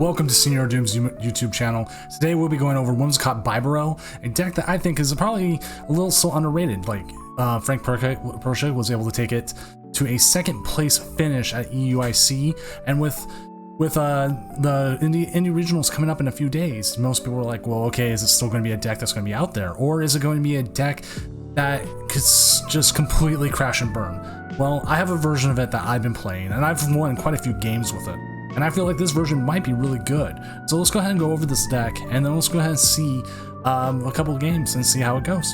Welcome to SenorDoom's YouTube channel. Today we'll be going over Whimsicott Bibarel, a deck that I think is probably a little so underrated. Like Frank Pershig was able to take it to a second place finish at EUIC, and with the indie regionals coming up in a few days, most people were like, well, okay, is it still going to be a deck that's going to be out there, or is it going to be a deck that could just completely crash and burn? Well, I have a version of it that I've been playing, and I've won quite a few games with it. And I feel like this version might be really good. So let's go ahead and go over this deck, and then let's go ahead and see a couple of games and see how it goes.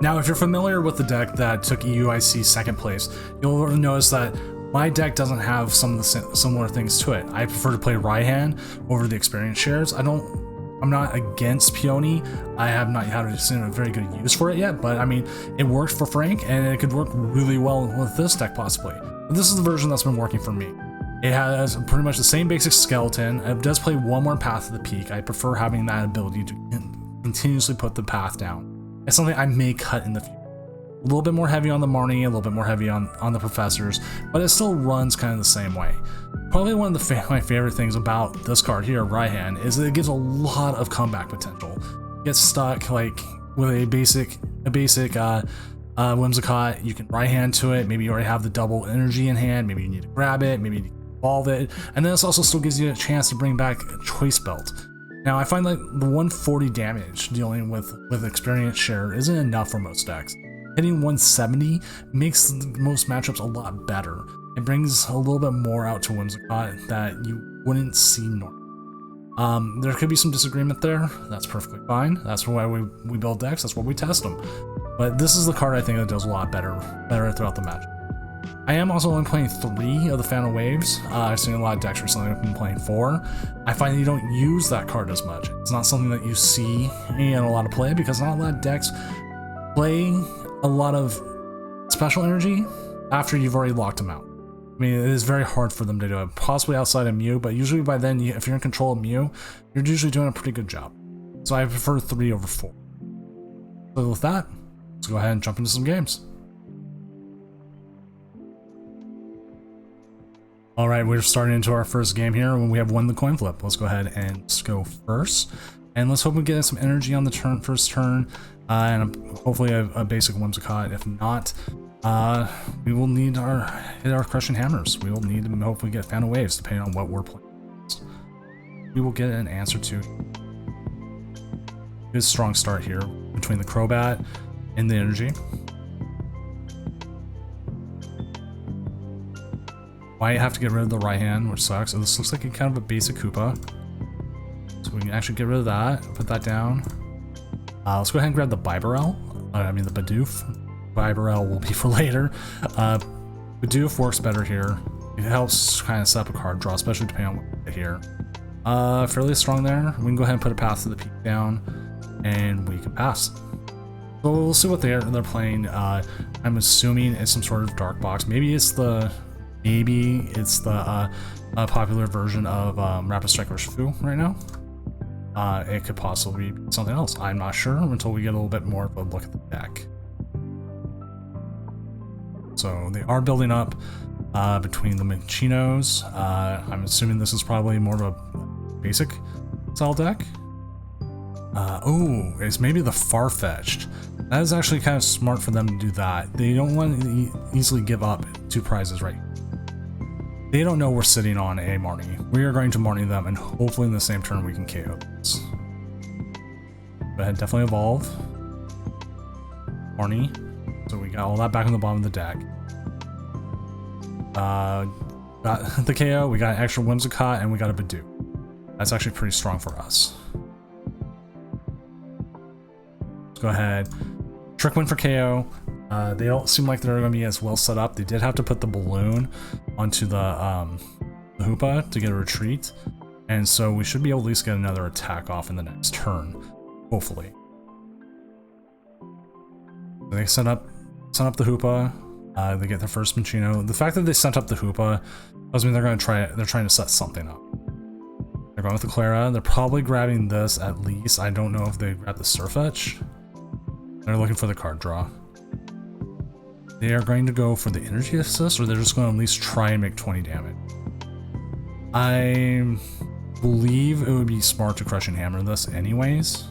Now, if you're familiar with the deck that took EUIC second place, you'll notice that my deck doesn't have some of the similar things to it. I prefer to play Raihan over the experience shares. I'm not against Peony. I have not had a very good use for it yet, but I mean, it worked for Frank, and it could work really well with this deck possibly. But this is the version that's been working for me. It has pretty much the same basic skeleton. It does play one more path to the peak. I prefer having that ability to continuously put the path down. It's something I may cut in the future. A little bit more heavy on the Marnie, a little bit more heavy on the professors, but it still runs kind of the same way. Probably one of my favorite things about this card here, Raihan, is that it gives a lot of comeback potential. Get stuck like with a basic Whimsicott, you can Raihan to it. Maybe you already have the double energy in hand. Maybe you need to grab it. Maybe you need to evolve it. And then this also still gives you a chance to bring back a choice belt. Now, I find that the 140 damage dealing with experience share isn't enough for most decks. Hitting 170 makes most matchups a lot better. It brings a little bit more out to Whimsicott that you wouldn't see normally. There could be some disagreement there. That's perfectly fine. That's why we build decks. That's why we test them. But this is the card I think that does a lot better throughout the match. I am also only playing 3 of the Phantom Waves. I've seen a lot of decks recently I've been playing 4. I find that you don't use that card as much. It's not something that you see in a lot of play because not a lot of decks play a lot of special energy after you've already locked them out. I mean, it is very hard for them to do it, possibly outside of Mew, but usually by then, if you're in control of Mew, you're usually doing a pretty good job. So I prefer 3 over 4. So with that, let's go ahead and jump into some games. All right, we're starting into our first game here when we have won the coin flip. Let's go ahead and go first. And let's hope we get some energy on the first turn, and hopefully a basic Whimsicott. If not, we will need hit our crushing hammers. We will need to hopefully get Phantom Waves depending on what we're playing. We will get an answer to. Good strong start here between the Crobat and the energy. Might have to get rid of the Raihan, which sucks. So this looks like kind of a basic Koopa. So we can actually get rid of that, put that down. Let's go ahead and grab the Bibarel. I mean the Bidoof. Bibarel will be for later. Bidoof works better here. It helps kind of set up a card draw, especially depending on what we get here. Fairly strong there. We can go ahead and put a path to the peak down, and we can pass. So we'll see what they're playing. I'm assuming it's some sort of dark box. Maybe it's the popular version of Rapid Strike Urshifu right now. It could possibly be something else. I'm not sure until we get a little bit more of a look at the deck. So they are building up between the Minchinos. I'm assuming this is probably more of a basic style deck. Oh, it's maybe the Farfetch'd. That is actually kind of smart for them to do that. They don't want to easily give up 2 prizes, right? They don't know we're sitting on a Marnie. We are going to Marnie them, and hopefully in the same turn we can KO this. Go ahead, definitely evolve. Marnie. So we got all that back on the bottom of the deck. Got the KO, we got an extra Whimsicott, and we got a Bidoof. That's actually pretty strong for us. Let's go ahead. Trick win for KO. They don't seem like they're going to be as well set up. They did have to put the balloon onto the Hoopa to get a retreat. And so we should be able to at least get another attack off in the next turn. Hopefully. They sent up the Hoopa. They get their first Minchino. The fact that they sent up the Hoopa doesn't mean they're trying to set something up. They're going with the Clara. They're probably grabbing this at least. I don't know if they grab the Surfetch. They're looking for the card draw. They are going to go for the energy assist, or they're just going to at least try and make 20 damage. I believe it would be smart to crush and hammer this anyways.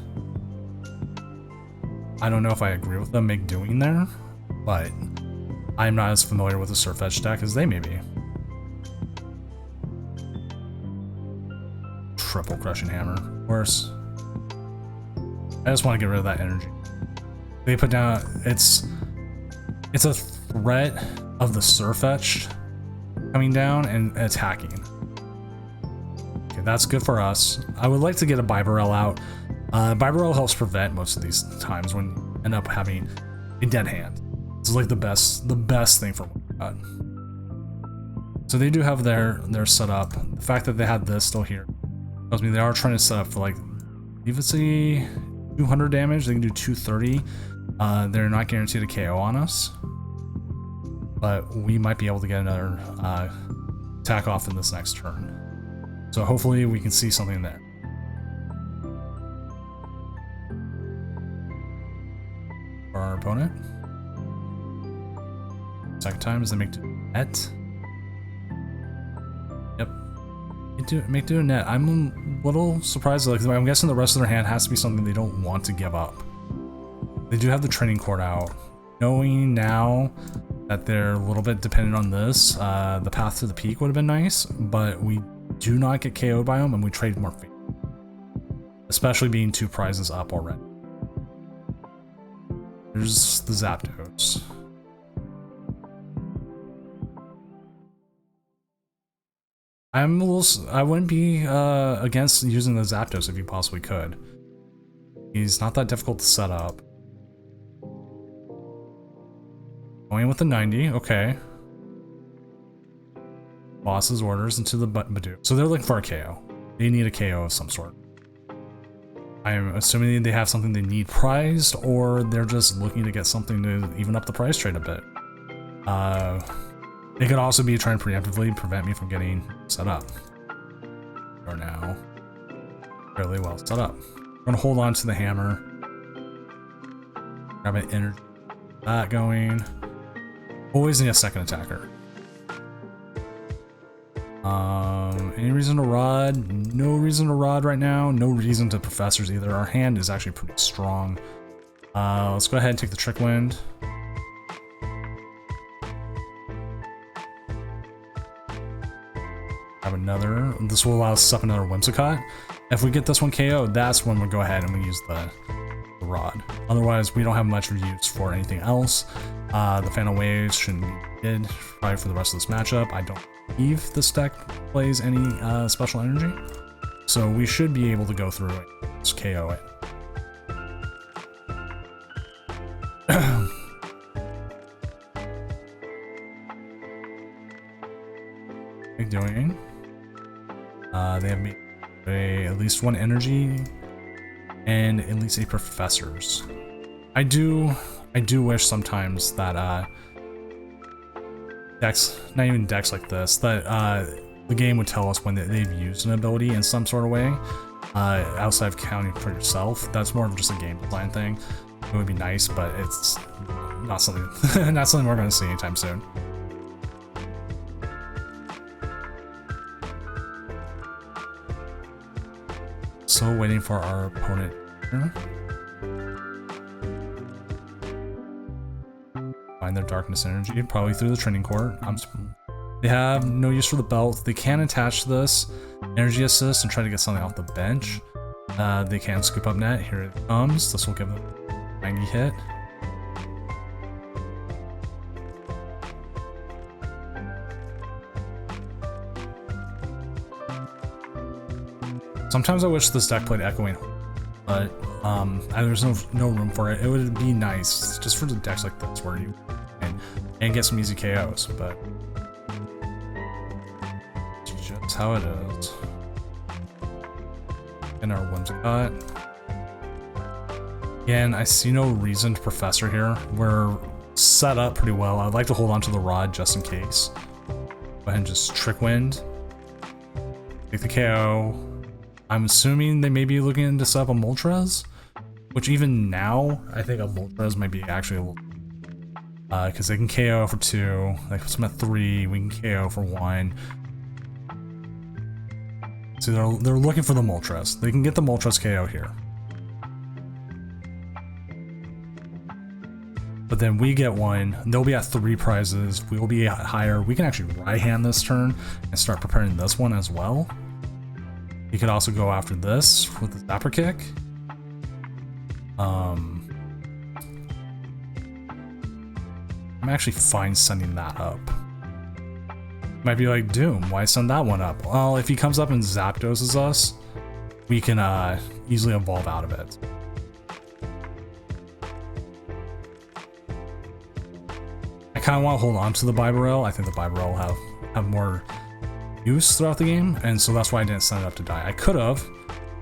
I don't know if I agree with them doing there, but I'm not as familiar with the Surf Edge deck as they may be. Triple crush and hammer, of course. I just want to get rid of that energy. They put down, it's a threat of the Surf Edge coming down and attacking. Okay, that's good for us. I would like to get a Bibarel out. Bibarel helps prevent most of these times when you end up having a dead hand. This is like the best thing for Whimsicott. So they do have their setup. The fact that they had this still here tells me they are trying to set up for like, if it's a 200 damage, they can do 230. They're not guaranteed a KO on us, but we might be able to get another attack off in this next turn. So hopefully we can see something there. For our opponent. Second time is they make net. Yep. Make do a net. I'm a little surprised. Like, I'm guessing the rest of their hand has to be something they don't want to give up. They do have the training court out. Knowing now that they're a little bit dependent on this, the path to the peak would have been nice, but we do not get KO'd by them and we trade more feet. Especially being 2 prizes up already. There's the Zapdos. I wouldn't be against using the Zapdos if you possibly could. He's not that difficult to set up. Going with the 90, okay. Boss's orders into the Badoo. So they're looking for a KO. They need a KO of some sort. I'm assuming they have something they need prized, or they're just looking to get something to even up the price trade a bit. They could also be trying to preemptively prevent me from getting set up. Or now, fairly well set up. I'm gonna hold on to the hammer. Grab an energy. That going. Always need a second attacker. Any reason to rod? No reason to rod right now. No reason to professors either. Our hand is actually pretty strong. Let's go ahead and take the Trick Wind. Grab another. This will allow us to sup another Whimsicott. If we get this one KO'd, that's when we'll go ahead and we use the rod. Otherwise, we don't have much use for anything else. The Phantom Waves shouldn't be needed probably for the rest of this matchup. I don't believe this deck plays any special energy, so we should be able to go through it, just KO it. Doing. They have made at least 1 energy and at least 8 professors. I do wish sometimes that decks, not even decks like this, that the game would tell us when they've used an ability in some sort of way, outside of counting for yourself. That's more of just a game design thing. It would be nice, but it's not something not something we're going to see anytime soon. So waiting for our opponent here. Find their darkness energy, probably through the training court. They have no use for the belt. They can attach this energy assist and try to get something off the bench. They can scoop up net. Here it comes. This will give them a 90 hit. Sometimes I wish this deck played Echoing, but there's no room for it. It would be nice just for the decks like this where you can get some easy KOs, but it's just how it is. And our Whimsicott. Again, I see no reason to Professor here. We're set up pretty well. I'd like to hold on to the rod just in case. Go ahead and just Trick Wind. Take the KO. I'm assuming they may be looking to set up a Moltres, which even now, I think a Moltres might be actually a little, because they can KO for 2, they put them at 3, we can KO for 1. So they're looking for the Moltres. They can get the Moltres KO here. But then we get one. They'll be at 3 prizes. We'll be at higher. We can actually right hand this turn and start preparing this one as well. He could also go after this with the Zapper Kick. I'm actually fine sending that up. Might be like, Doom, why send that one up? Well, if he comes up and Zapdoses us, we can easily evolve out of it. I kind of want to hold on to the Bibarel. I think the Bibarel will have more use throughout the game, and so that's why I didn't send it up to die. I could have,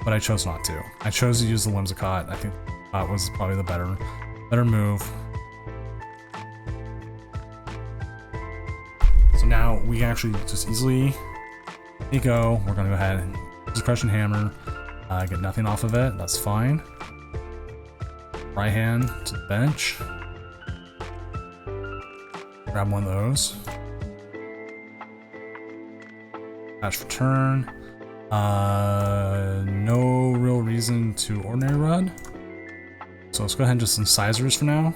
but I chose not to. I chose to use the Whimsicott. I think that was probably the better move. So now we can actually just easily go. We're gonna go ahead and use the Crushing Hammer. Get nothing off of it. That's fine. Right hand to the bench. Grab one of those. Patch for turn. No real reason to Ordinary Rod. So let's go ahead and just incisors for now.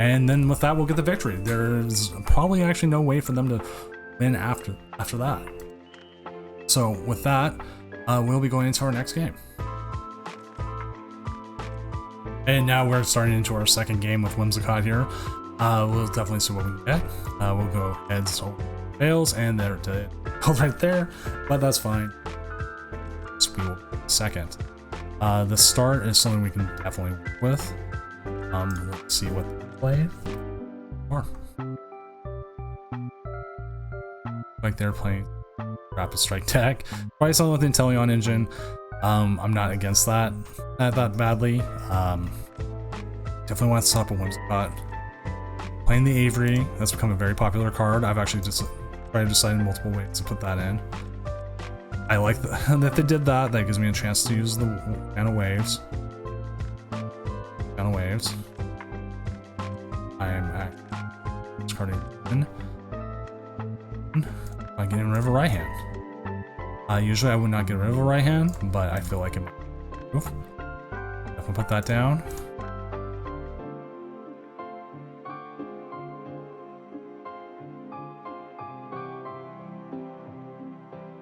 And then with that, we'll get the victory. There's probably actually no way for them to win after that. So with that, we'll be going into our next game. And now we're starting into our second game with Whimsicott here. We'll definitely see what we can get. We'll go heads over tails, and they're to go right there, but that's fine. So we will second. The start is something we can definitely work with. Let's see what they play. Or like they're playing Rapid Strike deck. Probably something with the Inteleon engine. I'm not against that badly. Definitely want to stop a Whimsicott. Playing the Avery, that's become a very popular card. I've actually just tried to decide multiple ways to put that in. I like that they did that. That gives me a chance to use the Mana Waves. Mana Waves. I am discarding in. I'm getting rid of a right hand. Usually I would not get rid of a right hand, but I feel like it might move. Definitely put that down.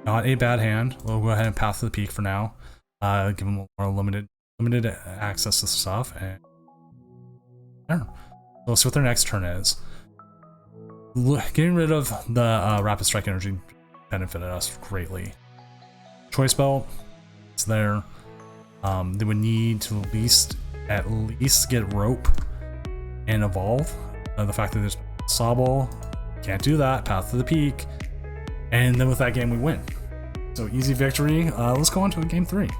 Not a bad hand. We'll go ahead and Path to the Peak for now. Give them more limited access to stuff. And so let's see what their next turn is. Getting rid of the Rapid Strike energy benefited us greatly. Choice Belt, it's there. They would need to at least get Rope and Evolve. The fact that there's Sawball, can't do that. Path to the Peak. And then with that game, we win. So easy victory. Let's go on to game 3.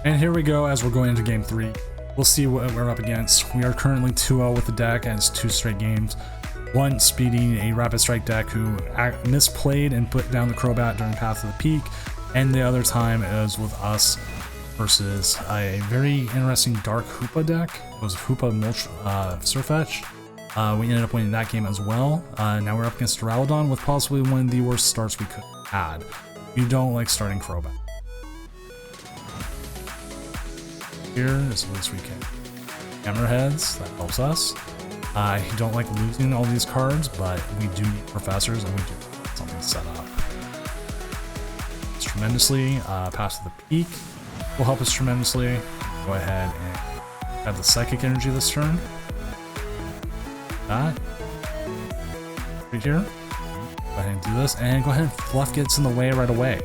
And here we go as we're going into game 3. We'll see what we're up against. We are currently 2-0 with the deck as 2 straight games. One speeding a Rapid Strike deck who misplayed and put down the Crobat during Path to the Peak. And the other time is with us versus a very interesting Dark Hoopa deck. It was Hoopa Surfetch. We ended up winning that game as well. Now we're up against Duraludon with possibly one of the worst starts we could have had. We don't like starting Crobat. Here is the least we can. Hammerheads, that helps us. I don't like losing all these cards, but we do need professors and we do need something set up. It's tremendously. Pass to the Peak will help us tremendously. Go ahead and have the Psychic Energy this turn. That right here. Go ahead and do this, and go ahead and Fluff gets in the way right away.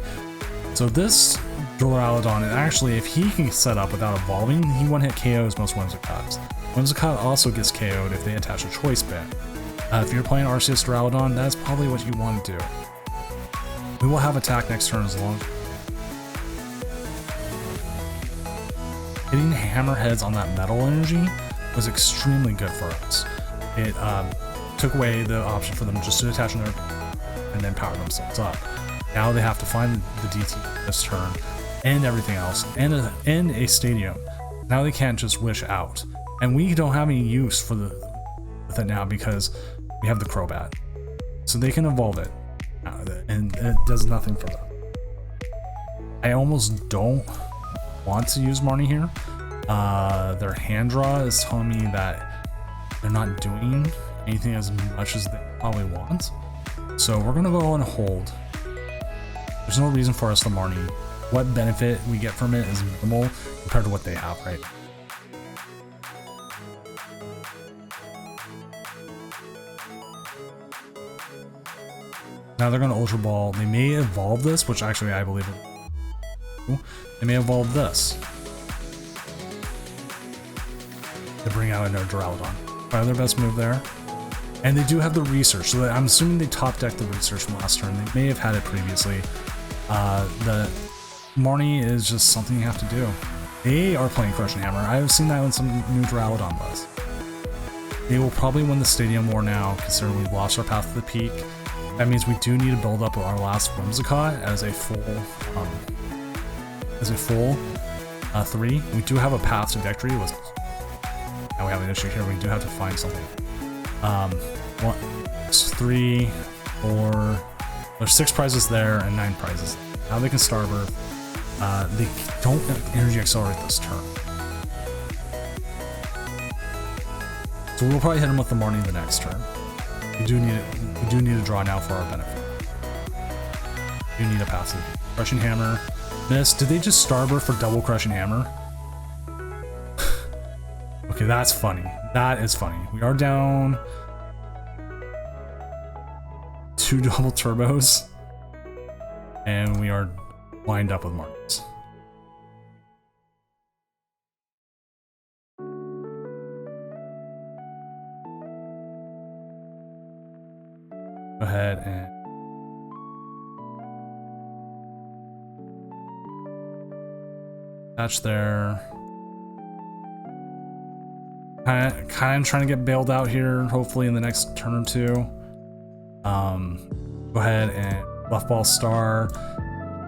So this Duraludon, and actually if he can set up without evolving, he one-hit KOs most Whimsicotts. Whimsicott also gets KO'd if they attach a choice band. If you're playing Arceus Duraludon, that's probably what you want to do. We will have attack next turn as long. Hitting Hammerheads on that metal energy was extremely good for us. It took away the option for them just to attach another and then power themselves up. Now they have to find the DT this turn and everything else and a stadium. Now they can't just wish out. And we don't have any use for with it now because we have the Crobat. So they can evolve it. and it does nothing for them. I almost don't want to use Marnie here. Their hand draw is telling me that they're not doing anything as much as they probably want. So we're gonna go on hold. There's no reason for us to Marnie. What benefit we get from it is minimal compared to what they have, right? Now they're gonna Ultra Ball. They may evolve this, which actually I believe it. They may evolve this to bring out another Duraludon. Probably their best move there. And they do have the research, so I'm assuming they top decked the research from last turn. They may have had it previously. The Marnie is just something you have to do. They are playing Crushing Hammer. I've seen that on some new Duraludon lists. They will probably win the Stadium War now, considering we lost our path to the peak. That means we do need to build up our last Whimsicott as a full 3. We do have a path to victory. Now we have an issue here. We do have to find something. 3, 4. There's 6 prizes there and 9 prizes. Now they can Starburst. They don't Energy Accelerate this turn. So we'll probably hit them with the Marnie the next turn. We do need a draw now for our benefit. We need a passive. Crushing Hammer. Miss. Did they just Starburst for double Crushing Hammer? Okay, that's funny. That is funny. We are down 2 double turbos. And we are lined up with Marnies. Go ahead and attach there. Kind of trying to get bailed out here, hopefully in the next turn or two. Go ahead and Fluff Ball Star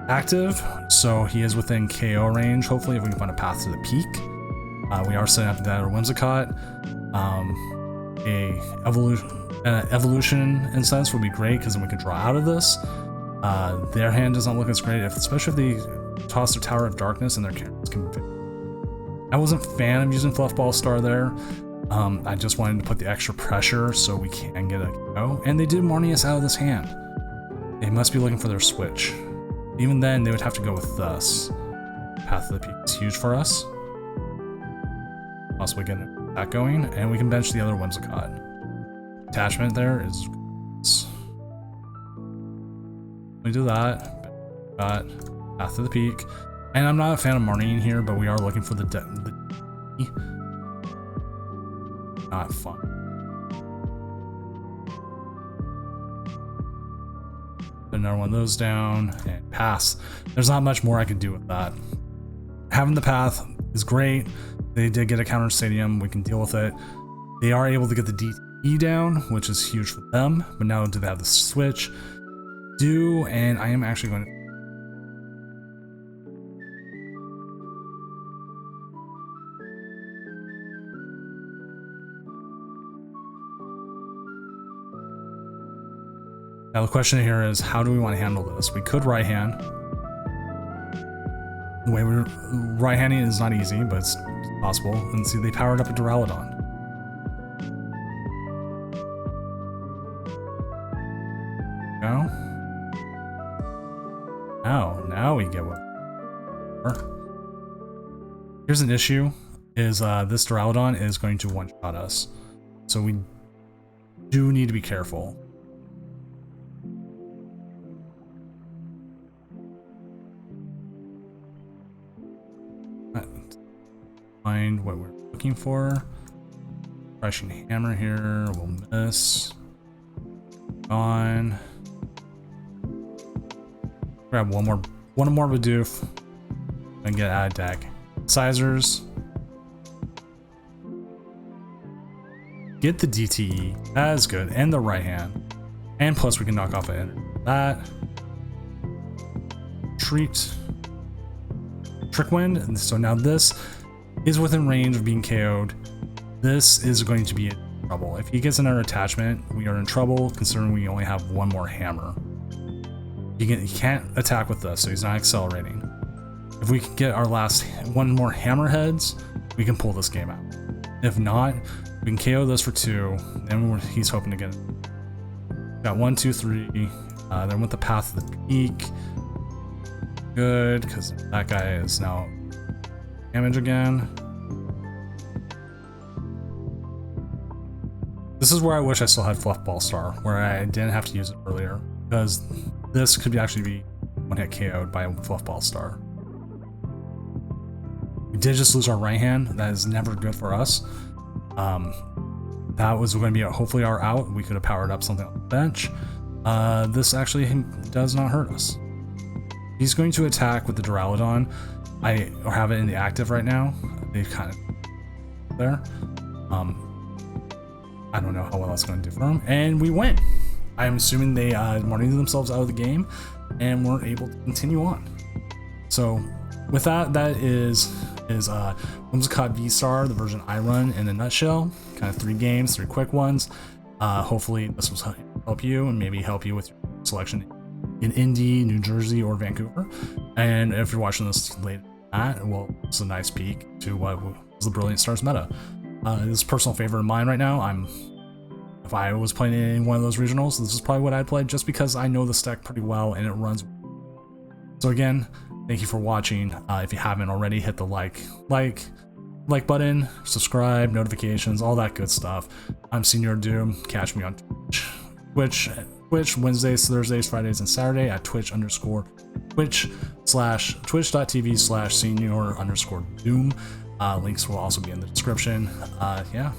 active, so he is within KO range. Hopefully, if we can find a path to the peak. We are setting up that or Whimsicott. Evolution instance would be great because then we could draw out of this. Their hand doesn't look as great, especially if they toss their Tower of Darkness and their cameras can. I wasn't a fan of using Fluff Ball Star there. I just wanted to put the extra pressure so we can get a KO. And they did Marnie us out of this hand. They must be looking for their switch. Even then, they would have to go with this. Path to the Peak is huge for us. Possibly getting that going, and we can bench the other Whimsicott. Attachment there is. We do that. Got Path to the Peak, and I'm not a fan of Marnie here, but we are looking for the not fun. Another one of those down and pass. There's not much more I could do with that. Having the path is great. They did get a counter stadium. We can deal with it. They are able to get the DTE down, which is huge for them. But now do they have the switch? And I am actually going to. Now the question here is, how do we want to handle this? We could right hand. The way we're right handing is not easy, but it's possible. And see, they powered up a Duraludon. Now we get what. Here's an issue: is this Duraludon is going to one-shot us, so we do need to be careful. Find what we're looking for. Crushing Hammer here, we'll miss. On. Grab one more Bidoof and get out of deck. Sizers. Get the DTE. That is good. And the right hand. And plus we can knock off that. Treat. Trick Wind. And so now this is within range of being KO'd. This is going to be in trouble. If he gets another attachment, we are in trouble considering we only have one more hammer. He can't attack with this, so he's not accelerating. If we can get our last one more hammerheads, we can pull this game out. If not, we can KO this for 2, and he's hoping to get it. Got 1, 2, 3. Then with the Path of the Peak. Good, because that guy is now damage again. This is where I wish I still had Fluffball Star, where I didn't have to use it earlier, because this could actually be one hit KO'd by a Fluffball Star. We did just lose our right hand. That is never good for us. That was going to be hopefully our out. We could have powered up something on the bench. This actually does not hurt us. He's going to attack with the Duraludon. I have it in the active right now. They kind of there. I don't know how well that's going to do for him. And we win. I'm assuming they moneyed themselves out of the game and weren't able to continue on. So with that, that is Whimsicott V-Star, the version I run in a nutshell. Kind of 3 games, 3 quick ones. Hopefully this will help you and maybe help you with your selection in Indy, New Jersey, or Vancouver. And if you're watching this late at that, well, it's a nice peek to what was the Brilliant Stars meta. This is a personal favorite of mine right now. If I was playing in one of those regionals, this is probably what I'd play, just because I know the stack pretty well and it runs. So again, thank you for watching. If you haven't already, hit the like button, subscribe, notifications, all that good stuff. I'm SenorDoom. Catch me on Twitch Wednesdays, Thursdays, Fridays, and Saturday at twitch.tv/senior_doom. Links will also be in the description. Yeah,